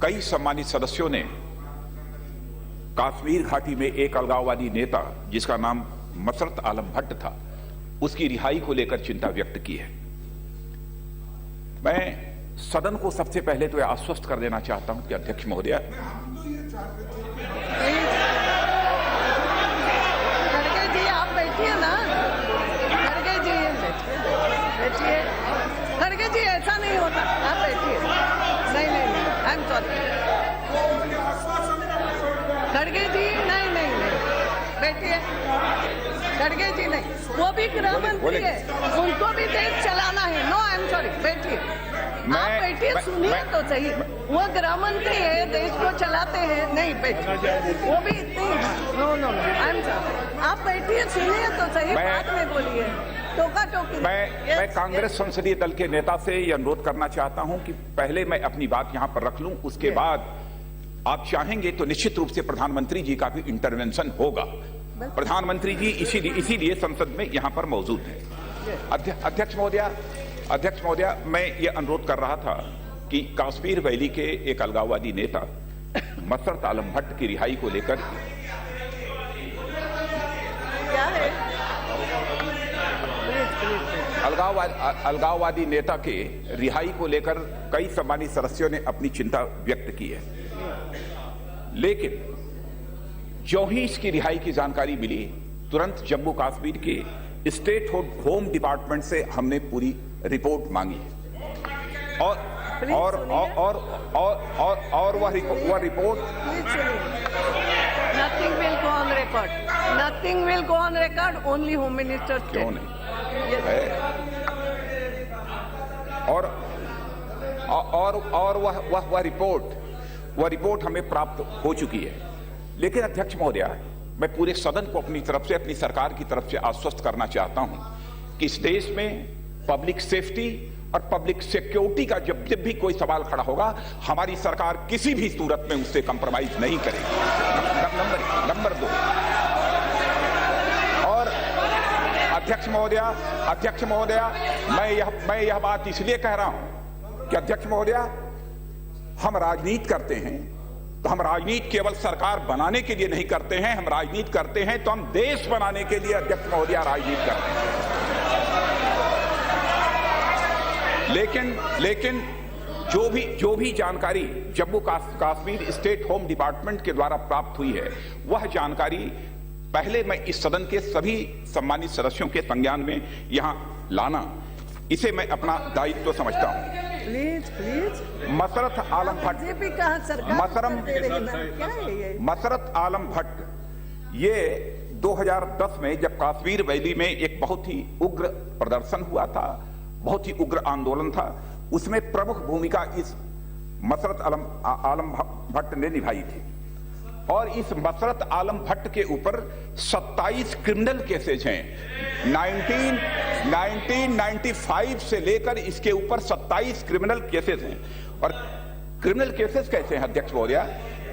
कई सम्मानित सदस्यों ने कश्मीर घाटी में एक अलगाववादी नेता जिसका नाम मसरत आलम भट्ट था, उसकी रिहाई को लेकर चिंता व्यक्त की है। मैं सदन को सबसे पहले तो यह आश्वस्त कर देना चाहता हूं कि अध्यक्ष महोदय, खड़गे जी आप बैठिए ना, खड़गे जी बैठिए, खड़गे जी ऐसा नहीं होता, आप बैठिए। नहीं नहीं नहीं, आई एम सॉरी खड़गे जी, नहीं नहीं नहीं, बैठिए। खड़गे जी नहीं, वो भी गृह मंत्री है, उनको भी देश चलाना है। नो आई एम सॉरी, बैठिए, आप बैठिए, सुनिए तो सही। वो गृह मंत्री है, देश को चलाते हैं। नहीं बैठिए, वो भी इतनी, no no no, I am sorry, आप बैठिए, सुनिए तो सही, बाद में बोलिए। टोका टोकी मैं कांग्रेस संसदीय दल के नेता से यह अनुरोध करना चाहता हूं कि पहले मैं अपनी बात यहां पर रख लूं, उसके बाद आप चाहेंगे तो निश्चित रूप से प्रधानमंत्री जी का भी इंटरवेंशन होगा। प्रधानमंत्री जी इसीलिए संसद में यहां पर मौजूद हैं। अध्यक्ष महोदया, मैं ये अनुरोध कर रहा था कि कश्मीर वैली के एक अलगाववादी नेता मसरत आलम भट्ट की रिहाई को लेकर क्या है, अलगाववादी नेता के रिहाई को लेकर कई सम्मानित सदस्यों ने अपनी चिंता व्यक्त की है, लेकिन जो ही इसकी रिहाई की जानकारी मिली, तुरंत जम्मू कश्मीर के स्टेट होम डिपार्टमेंट से हमने पूरी रिपोर्ट मांगी और वह report nothing will go on record, nothing will go on record, only home minister. क्यों नहीं और वह रिपोर्ट हमें प्राप्त हो चुकी है। लेकिन अध्यक्ष महोदया, मैं पूरे सदन को अपनी तरफ से, अपनी सरकार की तरफ से आश्वस्त करना चाहता हूं कि इस देश में पब्लिक सेफ्टी और पब्लिक सिक्योरिटी का जब भी कोई सवाल खड़ा होगा, हमारी सरकार किसी भी सूरत में उससे कंप्रोमाइज नहीं करेगी। नंबर 2, और अध्यक्ष महोदया, मैं यह बात इसलिए कह रहा हूं कि अध्यक्ष महोदया, हम राजनीति करते हैं तो हम राजनीति केवल सरकार बनाने के लिए नहीं करते हैं, हम राजनीति करते हैं तो हम देश बनाने के लिए अध्यक्ष महोदया राजनीति करते हैं। लेकिन जो भी जानकारी Jammu Kashmir state home department के द्वारा प्राप्त हुई है, वह जानकारी पहले मैं इस सदन के सभी सम्मानित सदस्यों के संज्ञान में यहां लाना, इसे मैं अपना दायित्व समझता हूं। प्लीज मसरत आलम भट्ट, मसरत आलम भट्ट, ये 2010 में जब कश्मीर वैली में एक बहुत ही उग्र प्रदर्शन हुआ था, बहुत ही उग्र आंदोलन था, उसमें प्रमुख भूमिका इस मसरत आलम भट्ट ने निभाई थी। और इस मसरत आलम भट्ट के ऊपर 27 क्रिमिनल केसेज हैं। 1995 से लेकर इसके ऊपर 27 क्रिमिनल केसेस हैं। और क्रिमिनल केसेस कैसे हैं अध्यक्ष महोदया?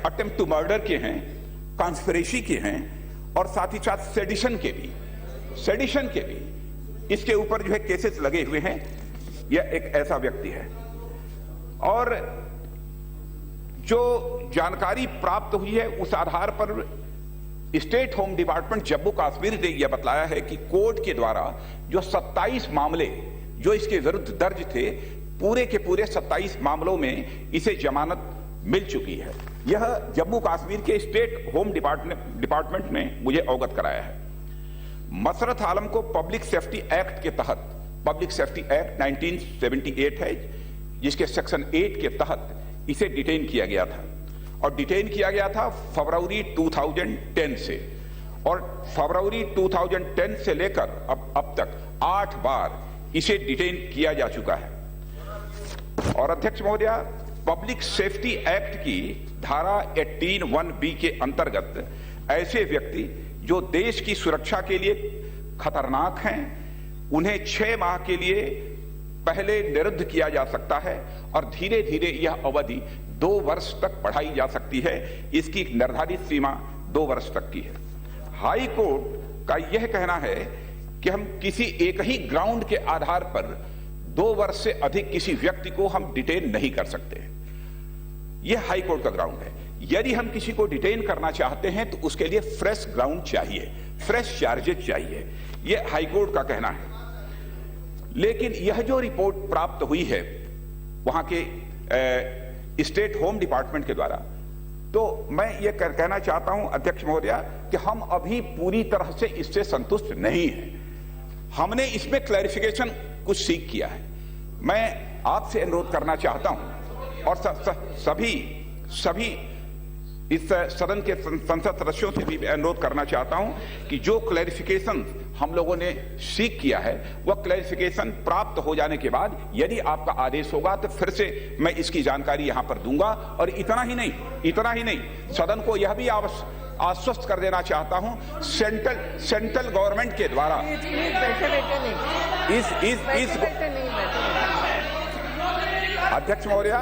अटेम्प्ट टू मर्डर के हैं, कॉन्स्पिरेसी के हैं, और साथ ही साथ सेडिशन के भी इसके ऊपर जो है केसेस लगे हुए हैं। यह एक ऐसा व्यक्ति है। और जो जानकारी प्राप्त हुई है, उस आधार पर state home department Jammu Kashmir ने यह बतलाया है कि कोर्ट के द्वारा जो 27 मामले जो इसके विरुद्ध दर्ज थे, पूरे के पूरे 27 मामलों में इसे जमानत मिल चुकी है। यह जम्मू कश्मीर के स्टेट होम डिपार्टमेंट ने मुझे अवगत कराया है। मसरत आलम को पब्लिक सेफ्टी एक्ट के तहत, पब्लिक सेफ्टी एक्ट 1978 है, जिसके सेक्शन 8 के तहत इसे डिटेन किया गया था। और डिटेन किया गया था फरवरी 2010 से, और फरवरी 2010 से लेकर अब तक 8 बार इसे डिटेन किया जा चुका है। और अध्यक्ष महोदया, पब्लिक सेफ्टी एक्ट की धारा 18(1)(b) के अंतर्गत ऐसे व्यक्ति जो देश की सुरक्षा के लिए खतरनाक हैं, उन्हें 6 माह के लिए पहले निरुद्ध किया जा सकता है, और धीरे धीरे यह अवधि 2 वर्ष तक बढ़ाई जा सकती है। इसकी निर्धारित सीमा 2 वर्ष तक की है। हाई कोर्ट का यह कहना है कि हम किसी एक ही ग्राउंड के आधार पर 2 वर्ष से अधिक किसी व्यक्ति को हम डिटेन नहीं कर सकते। ये हाई कोर्ट का ग्राउंड है। यदि हम किसी को डिटेन करना चाहते हैं तो उसके लिए फ्रेश ग्राउंड चाहिए, फ्रेश चार्जेस चाहिए, ये हाई कोर्ट का कहना है। लेकिन यह जो रिपोर्ट प्राप्त हुई है वहां के स्टेट होम डिपार्टमेंट के द्वारा, तो मैं ये कहना चाहता हूं अध्यक्ष महोदया कि हम अभी पूरी तरह से इससे संतुष्ट नहीं हैं। हमने इसमें क्लैरिफिकेशन कुछ सीख किया है। मैं आपसे अनुरोध करना चाहता हूं और सभी इस सदन के संसद सदस्यों से भी अनुरोध करना चाहता हूं कि जो क्लैरिफिकेशन हम लोगों ने सीख किया है वह क्लैरिफिकेशन प्राप्त हो जाने के बाद यदि आपका आदेश होगा तो फिर से मैं इसकी जानकारी यहां पर दूंगा। और इतना ही नहीं, सदन को यह भी आश्वस्त कर देना चाहता हूं, सेंट्रल गवर्नमेंट के द्वारा इस अध्यक्ष महोदया,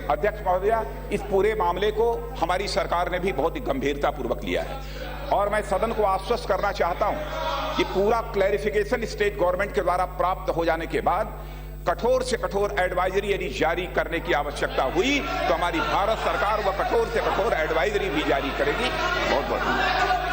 अध्यक्ष महोदया, इस पूरे मामले को हमारी सरकार ने भी बहुत ही गंभीरता पूर्वक लिया है और मैं सदन को आश्वस्त करना चाहता हूं कि पूरा क्लैरिफिकेशन स्टेट गवर्नमेंट के द्वारा प्राप्त हो जाने के बाद कठोर से कठोर एडवाइजरी यदि जारी करने की आवश्यकता हुई तो हमारी भारत सरकार वह कठोर से कठोर एडवाइजरी भी जारी करेगी। बहुत बहुत